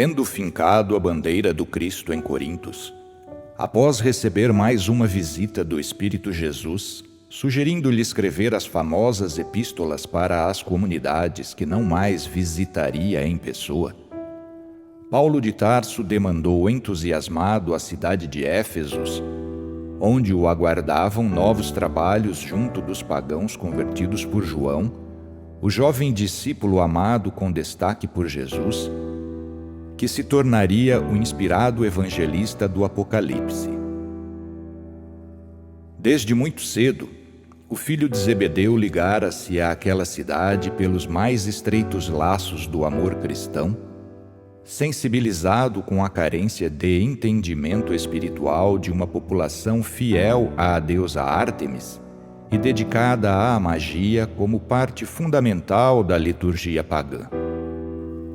Tendo fincado a bandeira do Cristo em Corintos, após receber mais uma visita do Espírito Jesus, sugerindo-lhe escrever as famosas epístolas para as comunidades que não mais visitaria em pessoa, Paulo de Tarso demandou entusiasmado a cidade de Éfesos, onde o aguardavam novos trabalhos junto dos pagãos convertidos por João, o jovem discípulo amado com destaque por Jesus, que se tornaria o inspirado evangelista do Apocalipse. Desde muito cedo, o filho de Zebedeu ligara-se àquela cidade pelos mais estreitos laços do amor cristão, sensibilizado com a carência de entendimento espiritual de uma população fiel à deusa Ártemis e dedicada à magia como parte fundamental da liturgia pagã.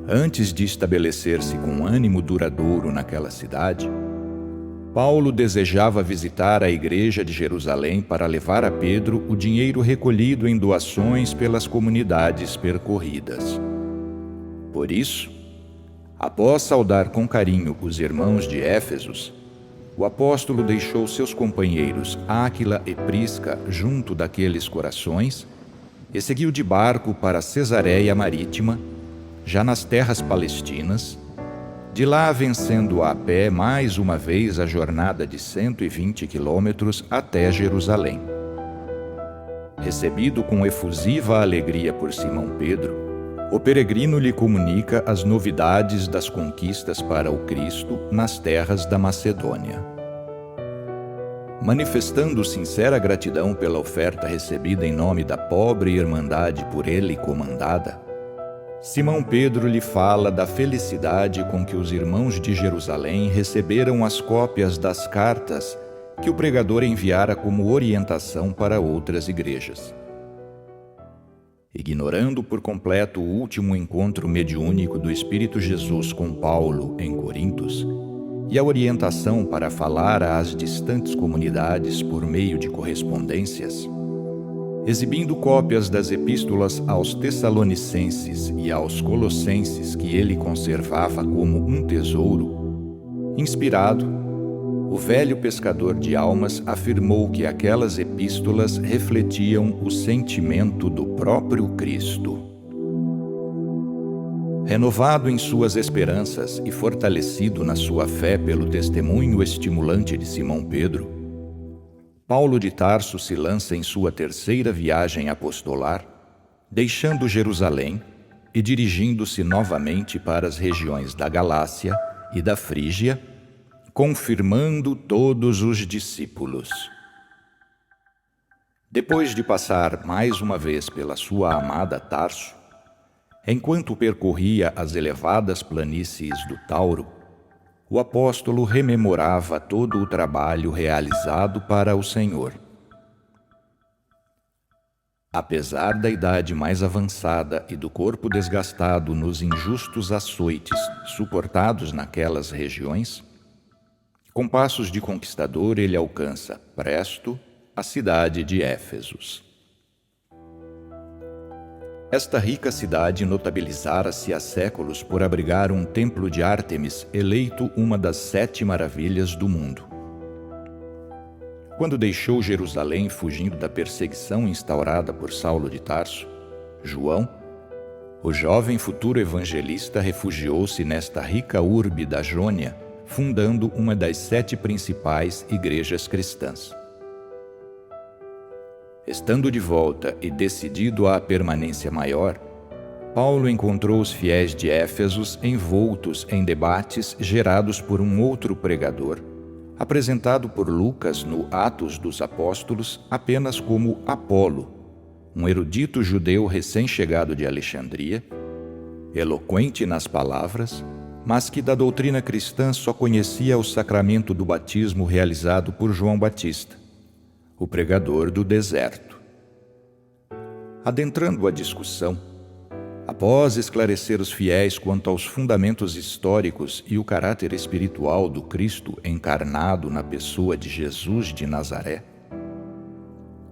Antes de estabelecer-se com ânimo duradouro naquela cidade, Paulo desejava visitar a igreja de Jerusalém para levar a Pedro o dinheiro recolhido em doações pelas comunidades percorridas. Por isso, após saudar com carinho os irmãos de Éfesos, o apóstolo deixou seus companheiros Áquila e Prisca junto daqueles corações e seguiu de barco para Cesareia Marítima, já nas terras palestinas, de lá vencendo a pé mais uma vez a jornada de 120 quilômetros até Jerusalém. Recebido com efusiva alegria por Simão Pedro, o peregrino lhe comunica as novidades das conquistas para o Cristo nas terras da Macedônia. Manifestando sincera gratidão pela oferta recebida em nome da pobre irmandade por ele comandada, Simão Pedro lhe fala da felicidade com que os irmãos de Jerusalém receberam as cópias das cartas que o pregador enviara como orientação para outras igrejas. Ignorando por completo o último encontro mediúnico do Espírito Jesus com Paulo em Corintos e a orientação para falar às distantes comunidades por meio de correspondências, exibindo cópias das epístolas aos Tessalonicenses e aos Colossenses que ele conservava como um tesouro, inspirado, o velho pescador de almas afirmou que aquelas epístolas refletiam o sentimento do próprio Cristo. Renovado em suas esperanças e fortalecido na sua fé pelo testemunho estimulante de Simão Pedro, Paulo de Tarso se lança em sua terceira viagem apostolar, deixando Jerusalém e dirigindo-se novamente para as regiões da Galácia e da Frígia, confirmando todos os discípulos. Depois de passar mais uma vez pela sua amada Tarso, enquanto percorria as elevadas planícies do Tauro, o apóstolo rememorava todo o trabalho realizado para o Senhor. Apesar da idade mais avançada e do corpo desgastado nos injustos açoites suportados naquelas regiões, com passos de conquistador ele alcança, presto, a cidade de Éfesos. Esta rica cidade notabilizara-se há séculos por abrigar um templo de Ártemis, eleito uma das 7 maravilhas do mundo. Quando deixou Jerusalém fugindo da perseguição instaurada por Saulo de Tarso, João, o jovem futuro evangelista, refugiou-se nesta rica urbe da Jônia, fundando uma das 7 principais igrejas cristãs. Estando de volta e decidido à permanência maior, Paulo encontrou os fiéis de Éfesos envoltos em debates gerados por um outro pregador, apresentado por Lucas no Atos dos Apóstolos apenas como Apolo, um erudito judeu recém-chegado de Alexandria, eloquente nas palavras, mas que da doutrina cristã só conhecia o sacramento do batismo realizado por João Batista, o pregador do deserto. Adentrando a discussão, após esclarecer os fiéis quanto aos fundamentos históricos e o caráter espiritual do Cristo encarnado na pessoa de Jesus de Nazaré,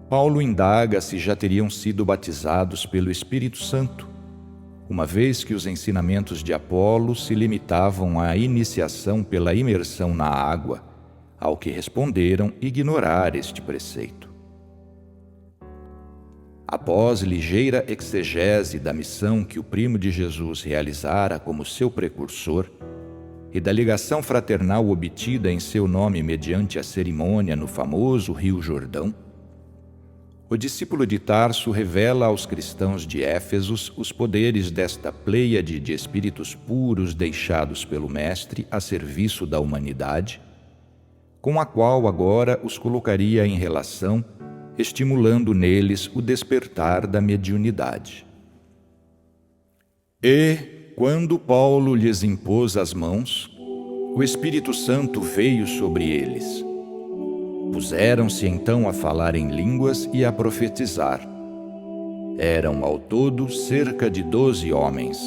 Paulo indaga se já teriam sido batizados pelo Espírito Santo, uma vez que os ensinamentos de Apolo se limitavam à iniciação pela imersão na água, ao que responderam ignorar este preceito. Após ligeira exegese da missão que o primo de Jesus realizara como seu precursor e da ligação fraternal obtida em seu nome mediante a cerimônia no famoso Rio Jordão, o discípulo de Tarso revela aos cristãos de Éfeso os poderes desta pleiade de espíritos puros deixados pelo Mestre a serviço da humanidade, com a qual agora os colocaria em relação, estimulando neles o despertar da mediunidade. E, quando Paulo lhes impôs as mãos, o Espírito Santo veio sobre eles. Puseram-se então a falar em línguas e a profetizar. Eram ao todo cerca de 12 homens.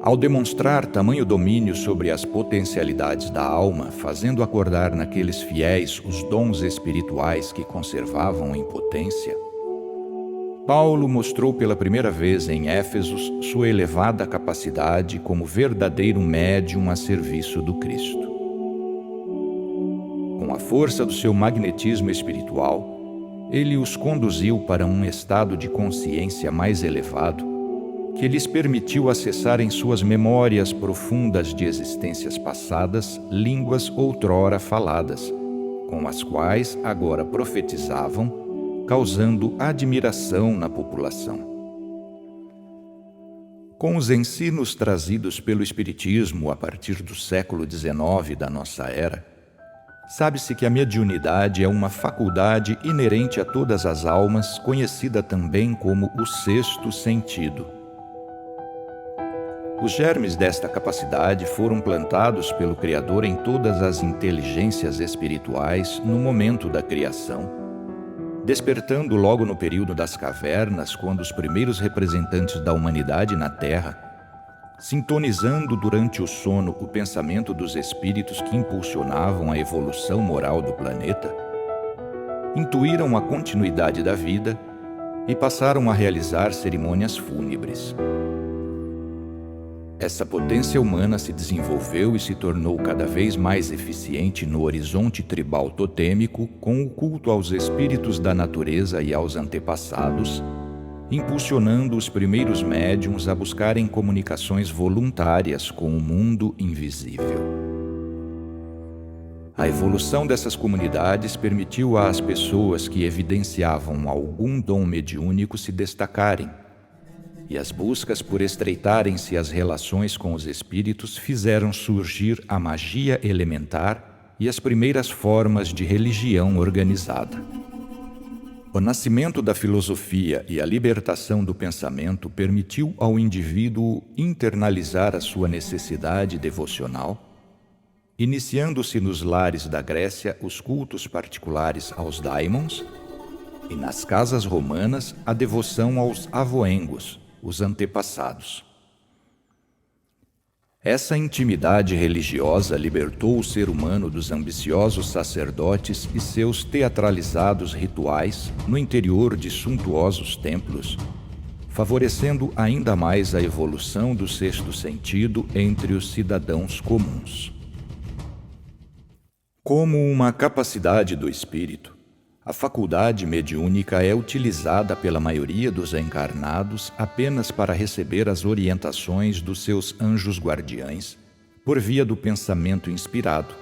Ao demonstrar tamanho domínio sobre as potencialidades da alma, fazendo acordar naqueles fiéis os dons espirituais que conservavam em potência, Paulo mostrou pela primeira vez em Éfeso sua elevada capacidade como verdadeiro médium a serviço do Cristo. Com a força do seu magnetismo espiritual, ele os conduziu para um estado de consciência mais elevado, que lhes permitiu acessar em suas memórias profundas de existências passadas línguas outrora faladas, com as quais agora profetizavam, causando admiração na população. Com os ensinos trazidos pelo Espiritismo a partir do século XIX da nossa era, sabe-se que a mediunidade é uma faculdade inerente a todas as almas, conhecida também como o sexto sentido. Os germes desta capacidade foram plantados pelo Criador em todas as inteligências espirituais no momento da criação, despertando logo no período das cavernas, quando os primeiros representantes da humanidade na Terra, sintonizando durante o sono o pensamento dos espíritos que impulsionavam a evolução moral do planeta, intuíram a continuidade da vida e passaram a realizar cerimônias fúnebres. Essa potência humana se desenvolveu e se tornou cada vez mais eficiente no horizonte tribal totêmico com o culto aos espíritos da natureza e aos antepassados, impulsionando os primeiros médiuns a buscarem comunicações voluntárias com o mundo invisível. A evolução dessas comunidades permitiu às pessoas que evidenciavam algum dom mediúnico se destacarem, e as buscas por estreitarem-se as relações com os espíritos fizeram surgir a magia elementar e as primeiras formas de religião organizada. O nascimento da filosofia e a libertação do pensamento permitiu ao indivíduo internalizar a sua necessidade devocional, iniciando-se nos lares da Grécia os cultos particulares aos daimons e nas casas romanas a devoção aos avoengos, os antepassados. Essa intimidade religiosa libertou o ser humano dos ambiciosos sacerdotes e seus teatralizados rituais no interior de suntuosos templos, favorecendo ainda mais a evolução do sexto sentido entre os cidadãos comuns. Como uma capacidade do espírito, a faculdade mediúnica é utilizada pela maioria dos encarnados apenas para receber as orientações dos seus anjos guardiães por via do pensamento inspirado,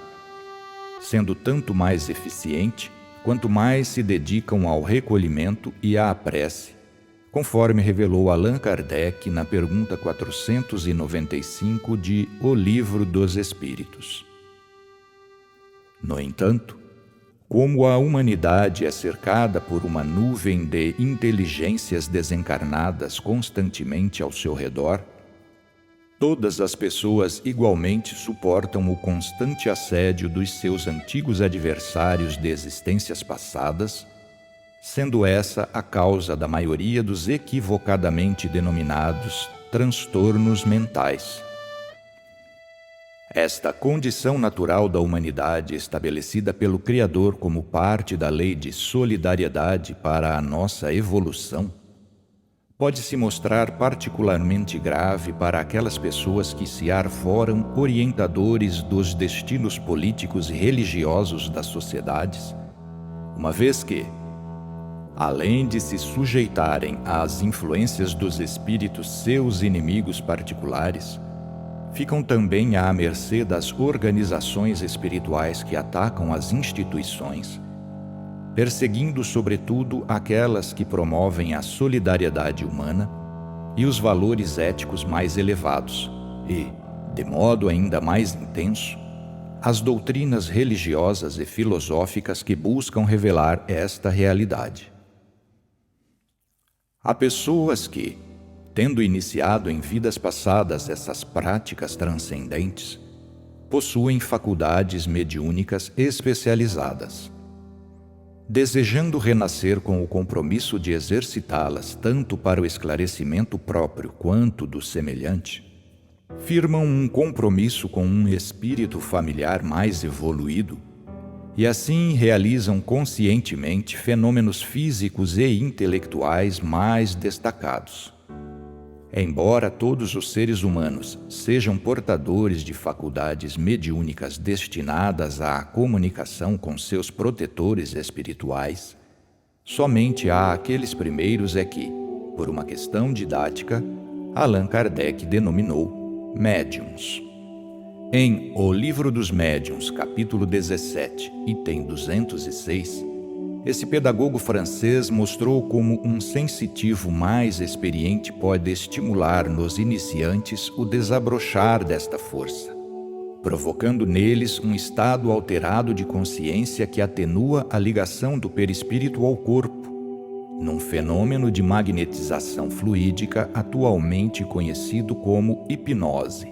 sendo tanto mais eficiente quanto mais se dedicam ao recolhimento e à prece, conforme revelou Allan Kardec na pergunta 495 de O Livro dos Espíritos. No entanto, como a humanidade é cercada por uma nuvem de inteligências desencarnadas constantemente ao seu redor, todas as pessoas igualmente suportam o constante assédio dos seus antigos adversários de existências passadas, sendo essa a causa da maioria dos equivocadamente denominados transtornos mentais. Esta condição natural da humanidade, estabelecida pelo Criador como parte da lei de solidariedade para a nossa evolução, pode se mostrar particularmente grave para aquelas pessoas que se arvoram orientadores dos destinos políticos e religiosos das sociedades, uma vez que, além de se sujeitarem às influências dos espíritos seus inimigos particulares, ficam também à mercê das organizações espirituais que atacam as instituições, perseguindo sobretudo aquelas que promovem a solidariedade humana e os valores éticos mais elevados e, de modo ainda mais intenso, as doutrinas religiosas e filosóficas que buscam revelar esta realidade. Há pessoas que, tendo iniciado em vidas passadas essas práticas transcendentes, possuem faculdades mediúnicas especializadas. Desejando renascer com o compromisso de exercitá-las tanto para o esclarecimento próprio quanto do semelhante, firmam um compromisso com um espírito familiar mais evoluído e assim realizam conscientemente fenômenos físicos e intelectuais mais destacados. Embora todos os seres humanos sejam portadores de faculdades mediúnicas destinadas à comunicação com seus protetores espirituais, somente há aqueles primeiros é que, por uma questão didática, Allan Kardec denominou médiuns. Em O Livro dos Médiuns, capítulo 17, item 206, esse pedagogo francês mostrou como um sensitivo mais experiente pode estimular nos iniciantes o desabrochar desta força, provocando neles um estado alterado de consciência que atenua a ligação do perispírito ao corpo, num fenômeno de magnetização fluídica atualmente conhecido como hipnose.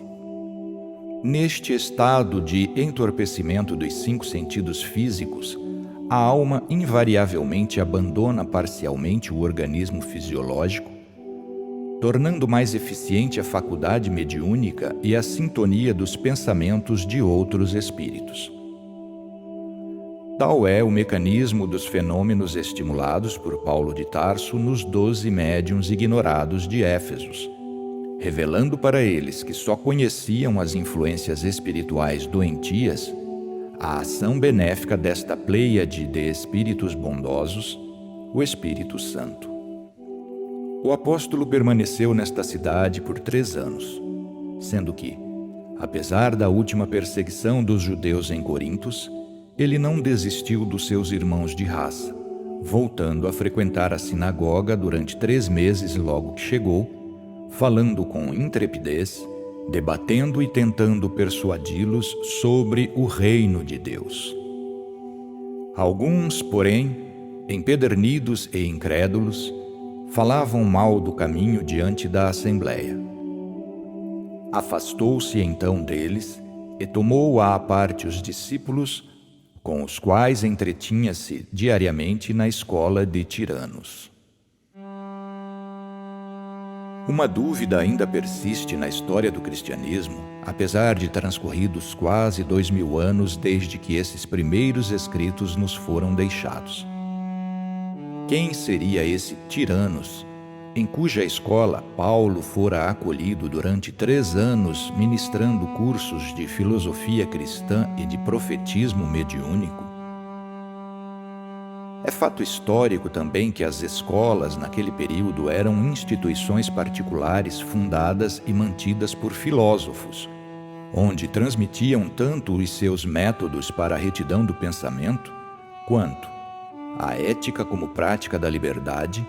Neste estado de entorpecimento dos 5 sentidos físicos, a alma invariavelmente abandona parcialmente o organismo fisiológico, tornando mais eficiente a faculdade mediúnica e a sintonia dos pensamentos de outros espíritos. Tal é o mecanismo dos fenômenos estimulados por Paulo de Tarso nos 12 médiuns ignorados de Éfesos, revelando para eles que só conheciam as influências espirituais doentias a ação benéfica desta pleiade de espíritos bondosos, o Espírito Santo. O apóstolo permaneceu nesta cidade por 3 anos, sendo que, apesar da última perseguição dos judeus em Corintos, ele não desistiu dos seus irmãos de raça, voltando a frequentar a sinagoga durante 3 meses logo que chegou, falando com intrepidez, debatendo e tentando persuadi-los sobre o reino de Deus. Alguns, porém, empedernidos e incrédulos, falavam mal do caminho diante da assembleia. Afastou-se então deles e tomou à parte os discípulos, com os quais entretinha-se diariamente na escola de tiranos. Uma dúvida ainda persiste na história do cristianismo, apesar de transcorridos quase 2000 anos desde que esses primeiros escritos nos foram deixados. Quem seria esse Tiranos, em cuja escola Paulo fora acolhido durante 3 anos ministrando cursos de filosofia cristã e de profetismo mediúnico? É fato histórico também que as escolas naquele período eram instituições particulares fundadas e mantidas por filósofos, onde transmitiam tanto os seus métodos para a retidão do pensamento, quanto a ética como prática da liberdade,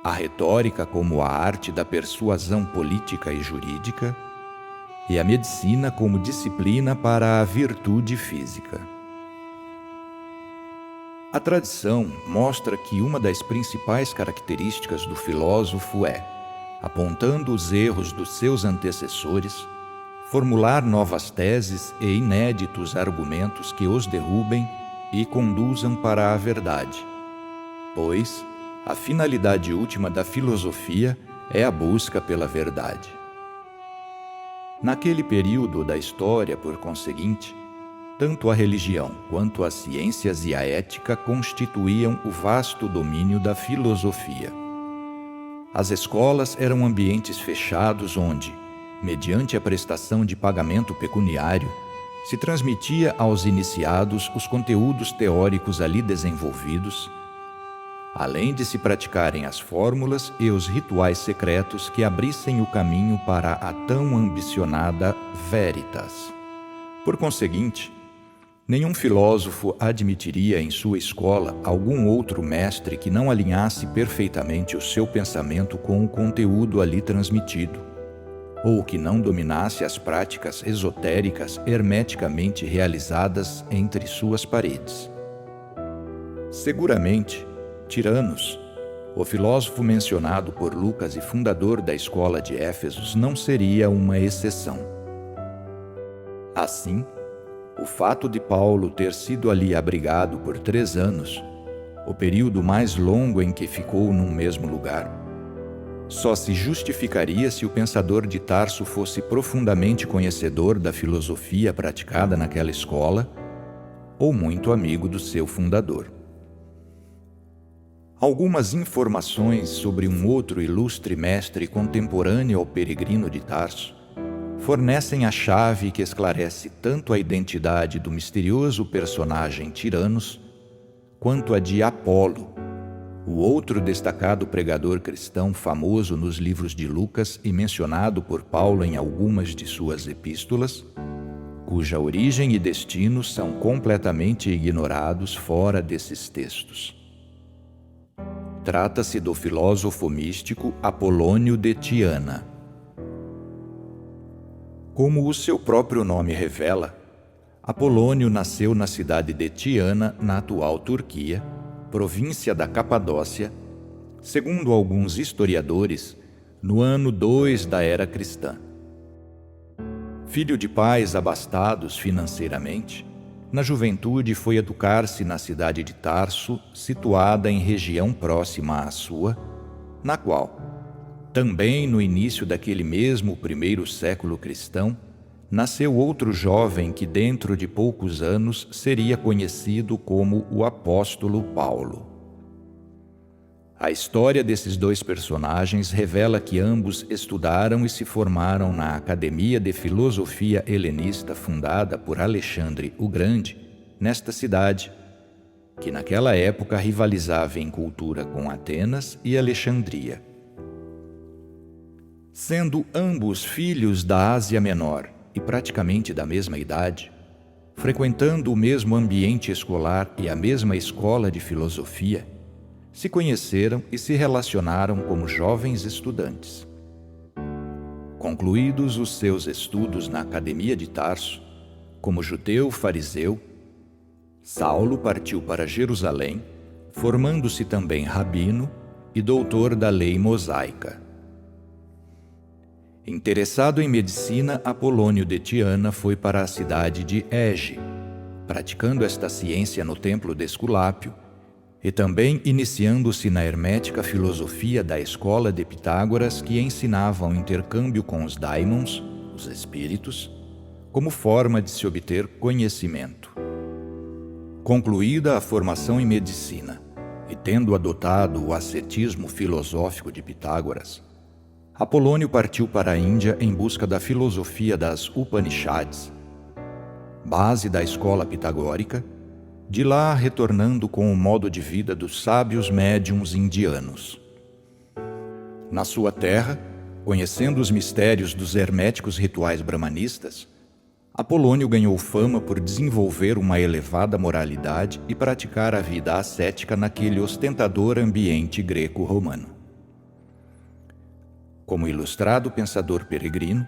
a retórica como a arte da persuasão política e jurídica, e a medicina como disciplina para a virtude física. A tradição mostra que uma das principais características do filósofo é, apontando os erros dos seus antecessores, formular novas teses e inéditos argumentos que os derrubem e conduzam para a verdade, pois a finalidade última da filosofia é a busca pela verdade. Naquele período da história, por conseguinte, tanto a religião quanto as ciências e a ética constituíam o vasto domínio da filosofia. As escolas eram ambientes fechados onde, mediante a prestação de pagamento pecuniário, se transmitia aos iniciados os conteúdos teóricos ali desenvolvidos, além de se praticarem as fórmulas e os rituais secretos que abrissem o caminho para a tão ambicionada veritas. Por conseguinte, nenhum filósofo admitiria em sua escola algum outro mestre que não alinhasse perfeitamente o seu pensamento com o conteúdo ali transmitido, ou que não dominasse as práticas esotéricas hermeticamente realizadas entre suas paredes. Seguramente, Tiranos, o filósofo mencionado por Lucas e fundador da escola de Éfesos, não seria uma exceção. Assim, o fato de Paulo ter sido ali abrigado por 3 anos, o período mais longo em que ficou num mesmo lugar, só se justificaria se o pensador de Tarso fosse profundamente conhecedor da filosofia praticada naquela escola ou muito amigo do seu fundador. Algumas informações sobre um outro ilustre mestre contemporâneo ao peregrino de Tarso fornecem a chave que esclarece tanto a identidade do misterioso personagem Tiranos quanto a de Apolo, o outro destacado pregador cristão famoso nos livros de Lucas e mencionado por Paulo em algumas de suas epístolas, cuja origem e destino são completamente ignorados fora desses textos. Trata-se do filósofo místico Apolônio de Tiana. Como o seu próprio nome revela, Apolônio nasceu na cidade de Tiana, na atual Turquia, província da Capadócia, segundo alguns historiadores, no ano 2 da era cristã. Filho de pais abastados financeiramente, na juventude foi educar-se na cidade de Tarso, situada em região próxima à sua, na qual, também no início daquele mesmo primeiro século cristão, nasceu outro jovem que dentro de poucos anos seria conhecido como o apóstolo Paulo. A história desses 2 personagens revela que ambos estudaram e se formaram na Academia de Filosofia Helenista fundada por Alexandre o Grande, nesta cidade, que naquela época rivalizava em cultura com Atenas e Alexandria. Sendo ambos filhos da Ásia Menor e praticamente da mesma idade, frequentando o mesmo ambiente escolar e a mesma escola de filosofia, se conheceram e se relacionaram como jovens estudantes. Concluídos os seus estudos na Academia de Tarso, como judeu fariseu, Saulo partiu para Jerusalém, formando-se também rabino e doutor da lei mosaica. Interessado em medicina, Apolônio de Tiana foi para a cidade de Ége, praticando esta ciência no templo de Esculápio, e também iniciando-se na hermética filosofia da escola de Pitágoras, que ensinava o intercâmbio com os daimons, os espíritos, como forma de se obter conhecimento. Concluída a formação em medicina, e tendo adotado o ascetismo filosófico de Pitágoras, Apolônio partiu para a Índia em busca da filosofia das Upanishads, base da escola pitagórica, de lá retornando com o modo de vida dos sábios médiuns indianos. Na sua terra, conhecendo os mistérios dos herméticos rituais brahmanistas, Apolônio ganhou fama por desenvolver uma elevada moralidade e praticar a vida ascética naquele ostentador ambiente greco-romano. Como ilustrado pensador peregrino,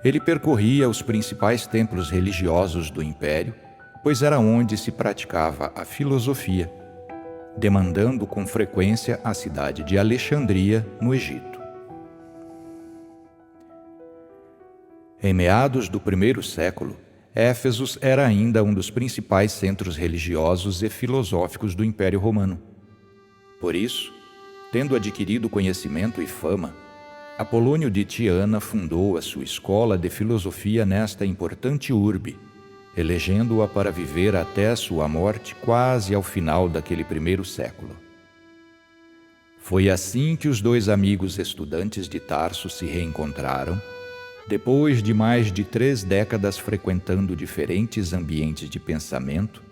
ele percorria os principais templos religiosos do império, pois era onde se praticava a filosofia, demandando com frequência a cidade de Alexandria, no Egito. Em meados do primeiro século, Éfesos era ainda um dos principais centros religiosos e filosóficos do Império Romano. Por isso, tendo adquirido conhecimento e fama, Apolônio de Tiana fundou a sua escola de filosofia nesta importante urbe, elegendo-a para viver até a sua morte quase ao final daquele primeiro século. Foi assim que os dois amigos estudantes de Tarso se reencontraram, depois de mais de 3 décadas frequentando diferentes ambientes de pensamento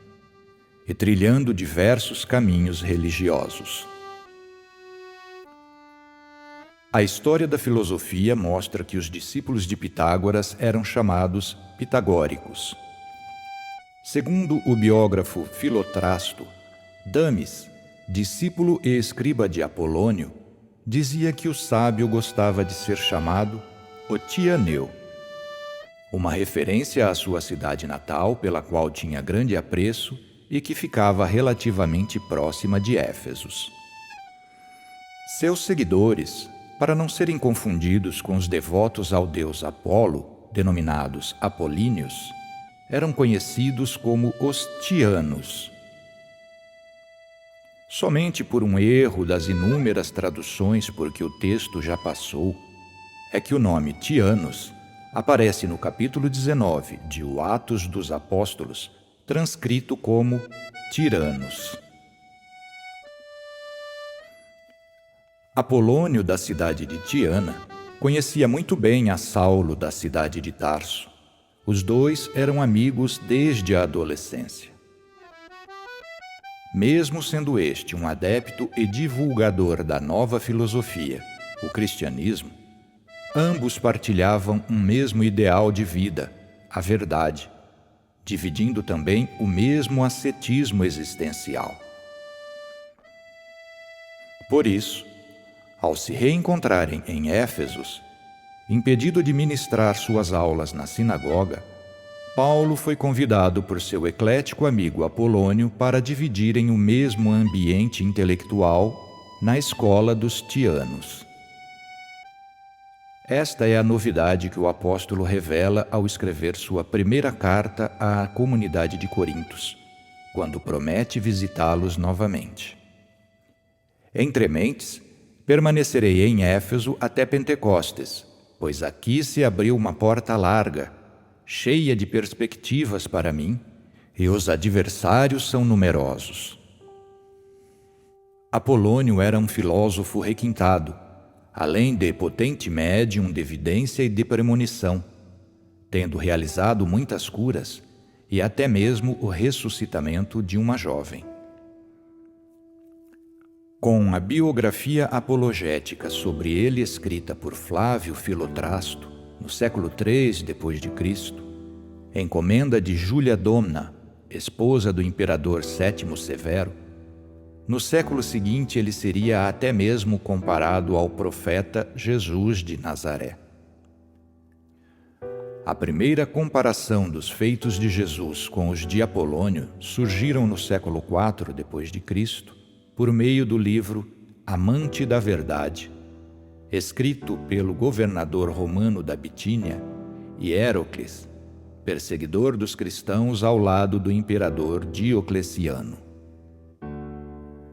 e trilhando diversos caminhos religiosos. A história da filosofia mostra que os discípulos de Pitágoras eram chamados pitagóricos. Segundo o biógrafo Filotrasto, Damis, discípulo e escriba de Apolônio, dizia que o sábio gostava de ser chamado o Tianeu, uma referência à sua cidade natal, pela qual tinha grande apreço e que ficava relativamente próxima de Éfesos. Seus seguidores, para não serem confundidos com os devotos ao deus Apolo, denominados apolíneos, eram conhecidos como os Tianos. Somente por um erro das inúmeras traduções por que o texto já passou, é que o nome Tianos aparece no capítulo 19 de O Atos dos Apóstolos, transcrito como Tiranos. Apolônio, da cidade de Tiana, conhecia muito bem a Saulo, da cidade de Tarso. Os dois eram amigos desde a adolescência. Mesmo sendo este um adepto e divulgador da nova filosofia, o cristianismo, ambos partilhavam um mesmo ideal de vida, a verdade, dividindo também o mesmo ascetismo existencial. Por isso, ao se reencontrarem em Éfesos, impedido de ministrar suas aulas na sinagoga, Paulo foi convidado por seu eclético amigo Apolônio para dividirem o mesmo ambiente intelectual na escola dos Tianos. Esta é a novidade que o apóstolo revela ao escrever sua primeira carta à comunidade de Corintos, quando promete visitá-los novamente. Entre mentes, permanecerei em Éfeso até Pentecostes, pois aqui se abriu uma porta larga, cheia de perspectivas para mim, e os adversários são numerosos. Apolônio era um filósofo requintado, além de potente médium de vidência e de premonição, tendo realizado muitas curas e até mesmo o ressuscitamento de uma jovem. Com a biografia apologética sobre ele escrita por Flávio Filotrasto, no século III d.C., encomenda de Júlia Domna, esposa do imperador Sétimo Severo, no século seguinte ele seria até mesmo comparado ao profeta Jesus de Nazaré. A primeira comparação dos feitos de Jesus com os de Apolônio surgiram no século IV d.C., por meio do livro Amante da Verdade, escrito pelo governador romano da Bitínia, Hierocles, perseguidor dos cristãos ao lado do imperador Diocleciano.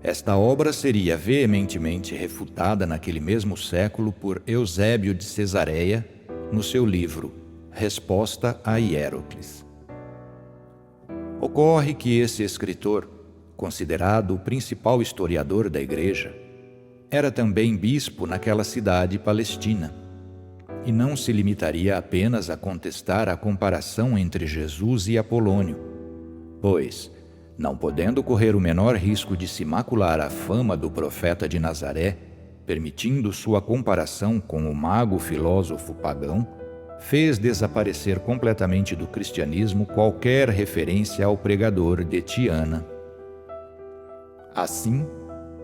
Esta obra seria veementemente refutada naquele mesmo século por Eusébio de Cesareia, no seu livro Resposta a Hierocles. Ocorre que esse escritor, considerado o principal historiador da Igreja, era também bispo naquela cidade palestina, e não se limitaria apenas a contestar a comparação entre Jesus e Apolônio, pois, não podendo correr o menor risco de se macular a fama do profeta de Nazaré, permitindo sua comparação com o mago filósofo pagão, fez desaparecer completamente do cristianismo qualquer referência ao pregador de Tiana. Assim,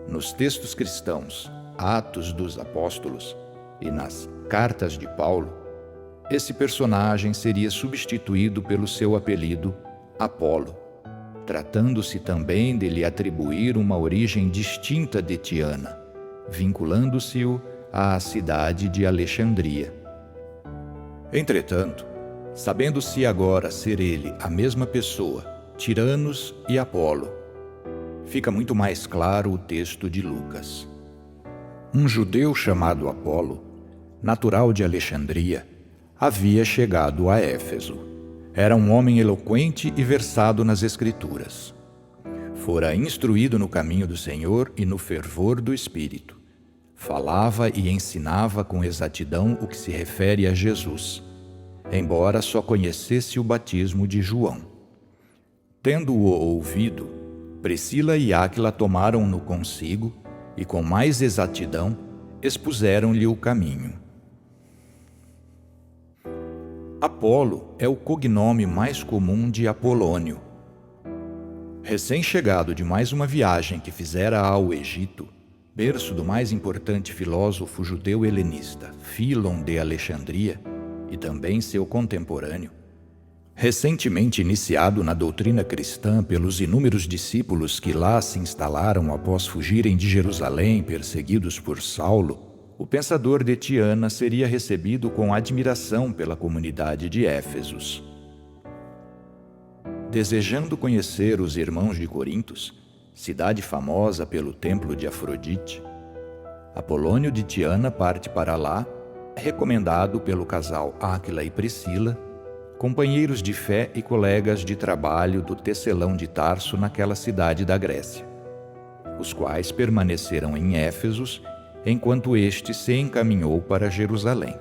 nos textos cristãos, Atos dos Apóstolos e nas Cartas de Paulo, esse personagem seria substituído pelo seu apelido Apolo, tratando-se também de lhe atribuir uma origem distinta de Tiana, vinculando-se-o à cidade de Alexandria. Entretanto, sabendo-se agora ser ele a mesma pessoa, Tiranos e Apolo, fica muito mais claro o texto de Lucas. Um judeu chamado Apolo, natural de Alexandria, havia chegado a Éfeso. Era um homem eloquente e versado nas Escrituras. Fora instruído no caminho do Senhor e no fervor do Espírito, falava e ensinava com exatidão o que se refere a Jesus, embora só conhecesse o batismo de João. Tendo-o ouvido, Priscila e Áquila tomaram-no consigo e, com mais exatidão, expuseram-lhe o caminho. Apolo é o cognome mais comum de Apolônio. Recém-chegado de mais uma viagem que fizera ao Egito, berço do mais importante filósofo judeu helenista, Fílon de Alexandria, e também seu contemporâneo, recentemente iniciado na doutrina cristã pelos inúmeros discípulos que lá se instalaram após fugirem de Jerusalém perseguidos por Saulo, o pensador de Tiana seria recebido com admiração pela comunidade de Éfesos. Desejando conhecer os irmãos de Corintos, cidade famosa pelo templo de Afrodite, Apolônio de Tiana parte para lá, recomendado pelo casal Áquila e Priscila, companheiros de fé e colegas de trabalho do tecelão de Tarso naquela cidade da Grécia, os quais permaneceram em Éfesos enquanto este se encaminhou para Jerusalém.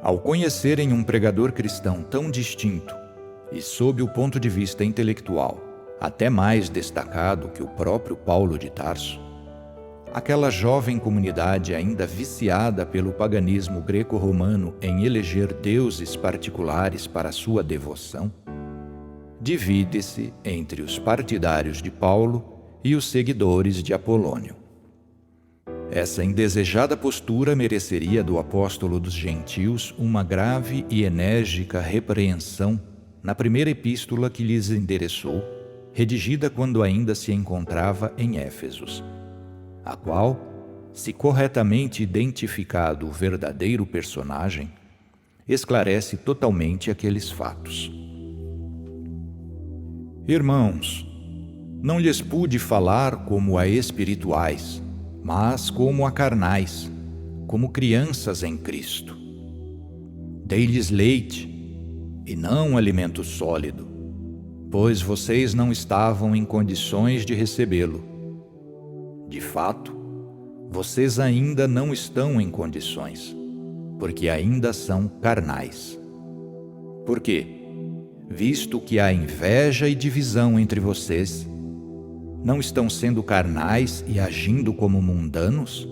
Ao conhecerem um pregador cristão tão distinto e, sob o ponto de vista intelectual, até mais destacado que o próprio Paulo de Tarso, aquela jovem comunidade ainda viciada pelo paganismo greco-romano em eleger deuses particulares para sua devoção, divide-se entre os partidários de Paulo e os seguidores de Apolônio. Essa indesejada postura mereceria do apóstolo dos gentios uma grave e enérgica repreensão na primeira epístola que lhes endereçou, redigida quando ainda se encontrava em Éfesos, a qual, se corretamente identificado o verdadeiro personagem, esclarece totalmente aqueles fatos. Irmãos, não lhes pude falar como a espirituais, mas como a carnais, como crianças em Cristo. Dei-lhes leite, e não alimento sólido, pois vocês não estavam em condições de recebê-lo. De fato, vocês ainda não estão em condições, porque ainda são carnais. Por quê? Visto que há inveja e divisão entre vocês, não estão sendo carnais e agindo como mundanos?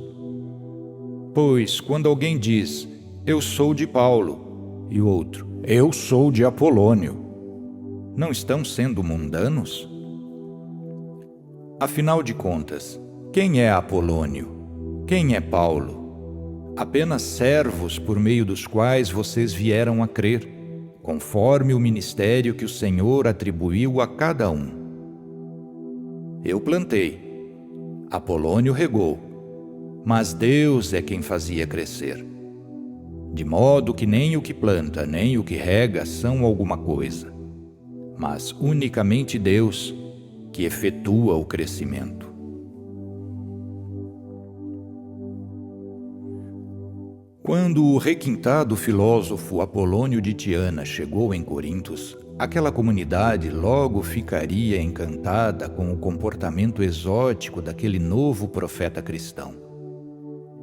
Pois, quando alguém diz, eu sou de Paulo, e o outro, eu sou de Apolônio, não estão sendo mundanos? Afinal de contas, quem é Apolônio? Quem é Paulo? Apenas servos por meio dos quais vocês vieram a crer, conforme o ministério que o Senhor atribuiu a cada um. Eu plantei, Apolônio regou, mas Deus é quem fazia crescer. De modo que nem o que planta, nem o que rega são alguma coisa, mas unicamente Deus que efetua o crescimento. Quando o requintado filósofo Apolônio de Tiana chegou em Corintos, aquela comunidade logo ficaria encantada com o comportamento exótico daquele novo profeta cristão.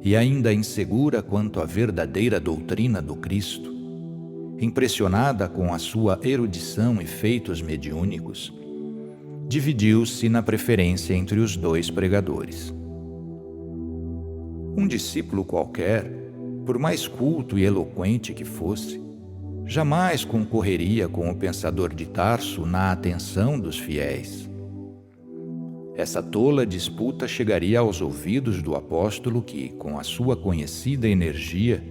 E ainda insegura quanto à verdadeira doutrina do Cristo, impressionada com a sua erudição e feitos mediúnicos, dividiu-se na preferência entre os dois pregadores. Um discípulo qualquer, por mais culto e eloquente que fosse, jamais concorreria com o pensador de Tarso na atenção dos fiéis. Essa tola disputa chegaria aos ouvidos do apóstolo que, com a sua conhecida energia,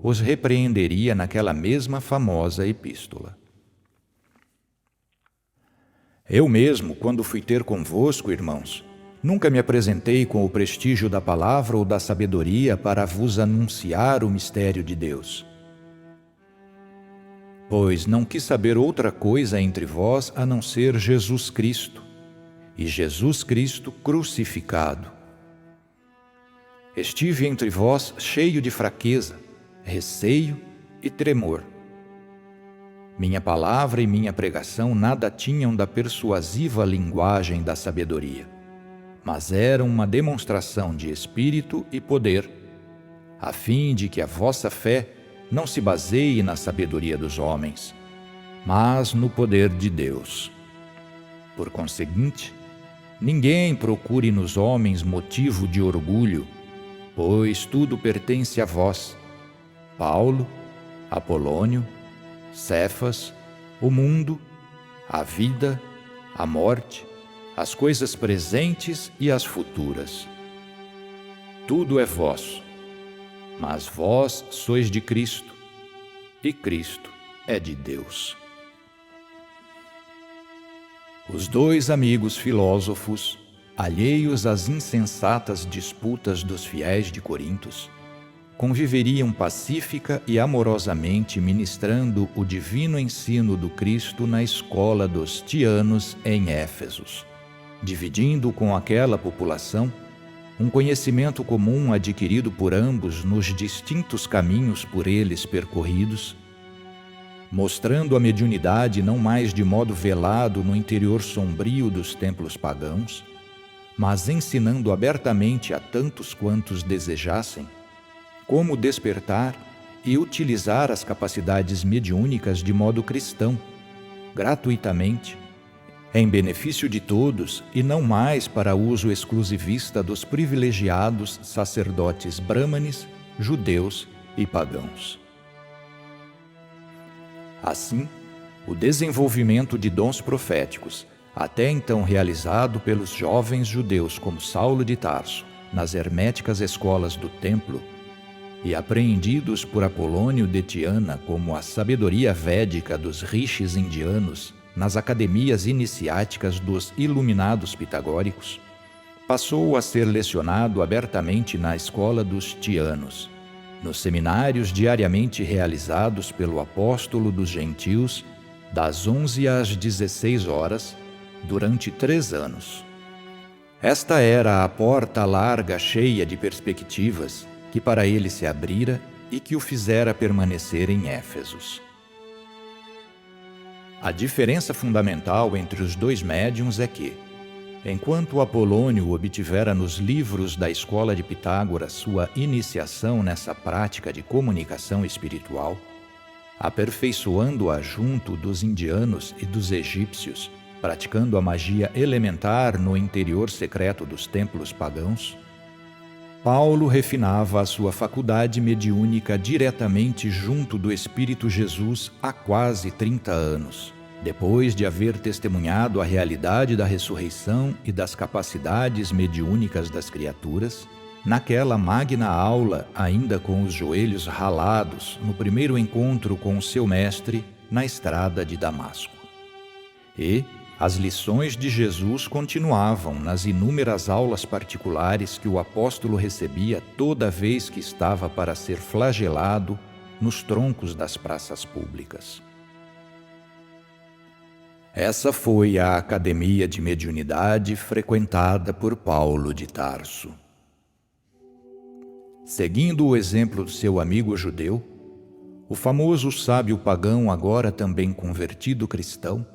os repreenderia naquela mesma famosa epístola. Eu mesmo, quando fui ter convosco, irmãos, nunca me apresentei com o prestígio da palavra ou da sabedoria para vos anunciar o mistério de Deus. Pois não quis saber outra coisa entre vós a não ser Jesus Cristo, e Jesus Cristo crucificado. Estive entre vós cheio de fraqueza, receio e tremor. Minha palavra e minha pregação nada tinham da persuasiva linguagem da sabedoria, mas era uma demonstração de espírito e poder, a fim de que a vossa fé não se baseie na sabedoria dos homens, mas no poder de Deus. Por conseguinte, ninguém procure nos homens motivo de orgulho, pois tudo pertence a vós: Paulo, Apolônio, Cefas, o mundo, a vida, a morte, as coisas presentes e as futuras. Tudo é vosso, mas vós sois de Cristo, e Cristo é de Deus. Os dois amigos filósofos, alheios às insensatas disputas dos fiéis de Corintos, conviveriam pacífica e amorosamente ministrando o divino ensino do Cristo na escola dos Tianos em Éfesos, dividindo com aquela população um conhecimento comum adquirido por ambos nos distintos caminhos por eles percorridos, mostrando a mediunidade não mais de modo velado no interior sombrio dos templos pagãos, mas ensinando abertamente a tantos quantos desejassem como despertar e utilizar as capacidades mediúnicas de modo cristão, gratuitamente, em benefício de todos e não mais para uso exclusivista dos privilegiados sacerdotes brâmanes, judeus e pagãos. Assim, o desenvolvimento de dons proféticos, até então realizado pelos jovens judeus como Saulo de Tarso, nas herméticas escolas do templo, e apreendidos por Apolônio de Tiana como a sabedoria védica dos rishis indianos nas academias iniciáticas dos iluminados pitagóricos, passou a ser lecionado abertamente na escola dos Tianos, nos seminários diariamente realizados pelo apóstolo dos gentios, das 11 às 16 horas, durante 3 anos. Esta era a porta larga cheia de perspectivas que para ele se abrira e que o fizera permanecer em Éfesos. A diferença fundamental entre os dois médiuns é que, enquanto Apolônio obtivera nos livros da escola de Pitágoras sua iniciação nessa prática de comunicação espiritual, aperfeiçoando-a junto dos indianos e dos egípcios, praticando a magia elementar no interior secreto dos templos pagãos, Paulo refinava a sua faculdade mediúnica diretamente junto do Espírito Jesus há quase 30 anos, depois de haver testemunhado a realidade da ressurreição e das capacidades mediúnicas das criaturas, naquela magna aula, ainda com os joelhos ralados, no primeiro encontro com o seu mestre na estrada de Damasco. E as lições de Jesus continuavam nas inúmeras aulas particulares que o apóstolo recebia toda vez que estava para ser flagelado nos troncos das praças públicas. Essa foi a academia de mediunidade frequentada por Paulo de Tarso. Seguindo o exemplo do seu amigo judeu, o famoso sábio pagão, agora também convertido cristão,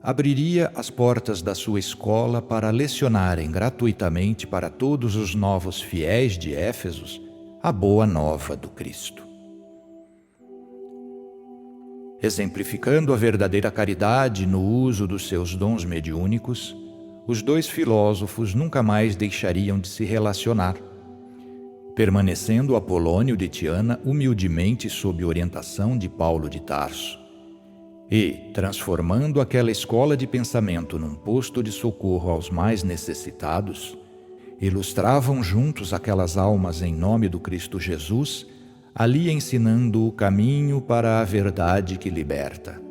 abriria as portas da sua escola para lecionarem gratuitamente para todos os novos fiéis de Éfesos a boa nova do Cristo. Exemplificando a verdadeira caridade no uso dos seus dons mediúnicos, os dois filósofos nunca mais deixariam de se relacionar, permanecendo Apolônio de Tiana humildemente sob orientação de Paulo de Tarso, e, transformando aquela escola de pensamento num posto de socorro aos mais necessitados, ilustravam juntos aquelas almas em nome do Cristo Jesus, ali ensinando o caminho para a verdade que liberta.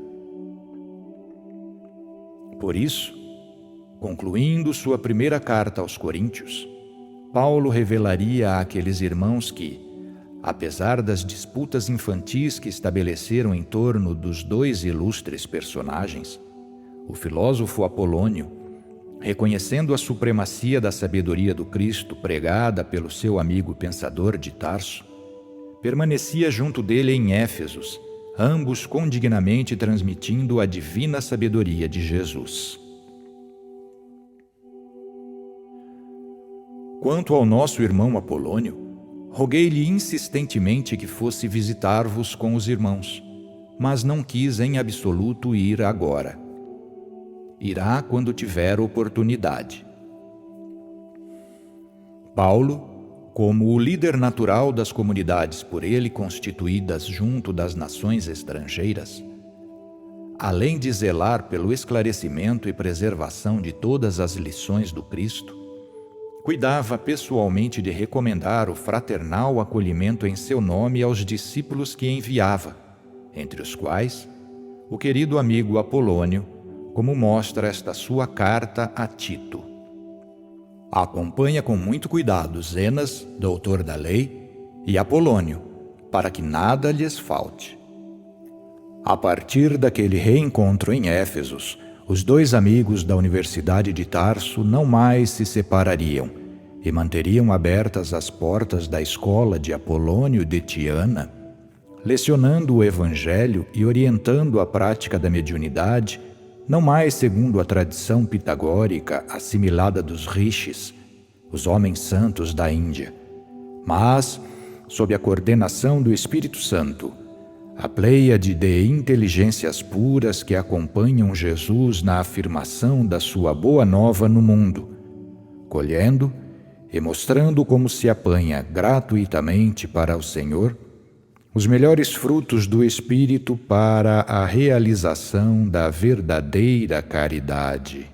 Por isso, concluindo sua primeira carta aos Coríntios, Paulo revelaria àqueles irmãos que, apesar das disputas infantis que estabeleceram em torno dos dois ilustres personagens, o filósofo Apolônio, reconhecendo a supremacia da sabedoria do Cristo pregada pelo seu amigo pensador de Tarso, permanecia junto dele em Éfesos, ambos condignamente transmitindo a divina sabedoria de Jesus. Quanto ao nosso irmão Apolônio, roguei-lhe insistentemente que fosse visitar-vos com os irmãos, mas não quis em absoluto ir agora. Irá quando tiver oportunidade. Paulo, como o líder natural das comunidades por ele constituídas junto das nações estrangeiras, além de zelar pelo esclarecimento e preservação de todas as lições do Cristo, cuidava pessoalmente de recomendar o fraternal acolhimento em seu nome aos discípulos que enviava, entre os quais o querido amigo Apolônio, como mostra esta sua carta a Tito. Acompanha com muito cuidado Zenas, doutor da lei, e Apolônio, para que nada lhes falte. A partir daquele reencontro em Éfesos, os dois amigos da Universidade de Tarso não mais se separariam e manteriam abertas as portas da escola de Apolônio de Tiana, lecionando o Evangelho e orientando a prática da mediunidade, não mais segundo a tradição pitagórica assimilada dos rishis, os homens santos da Índia, mas sob a coordenação do Espírito Santo, a pleiade de inteligências puras que acompanham Jesus na afirmação da sua boa nova no mundo, colhendo e mostrando como se apanha gratuitamente para o Senhor os melhores frutos do Espírito para a realização da verdadeira caridade.